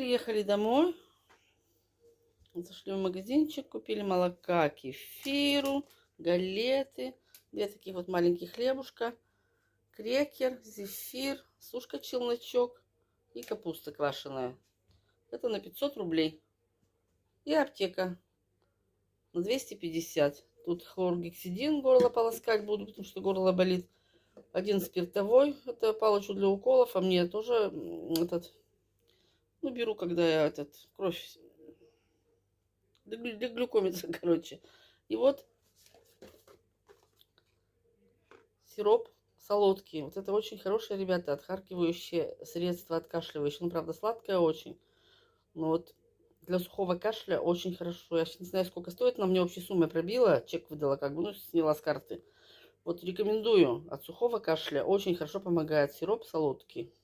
Приехали домой. Зашли в магазинчик, купили молока, кефиру, галеты, 2 таких вот маленьких хлебушка, крекер, зефир, сушка-челночок и капуста квашеная. Это на 500 рублей. И аптека на 250. Тут хлоргексидин, горло полоскать буду, потому что горло болит. 1 спиртовой, это палочку для уколов, а мне тоже этот, ну, беру, когда я кровь, для глюкометра, короче. И вот сироп солодкий. Вот это очень хорошее, ребята, отхаркивающее средство, откашливающее. Ну, правда, сладкое очень. Но вот для сухого кашля очень хорошо. Я сейчас не знаю, сколько стоит. Она мне общей суммой пробила. Чек выдала, как бы, ну, сняла с карты. Вот рекомендую. От сухого кашля очень хорошо помогает сироп солодкий.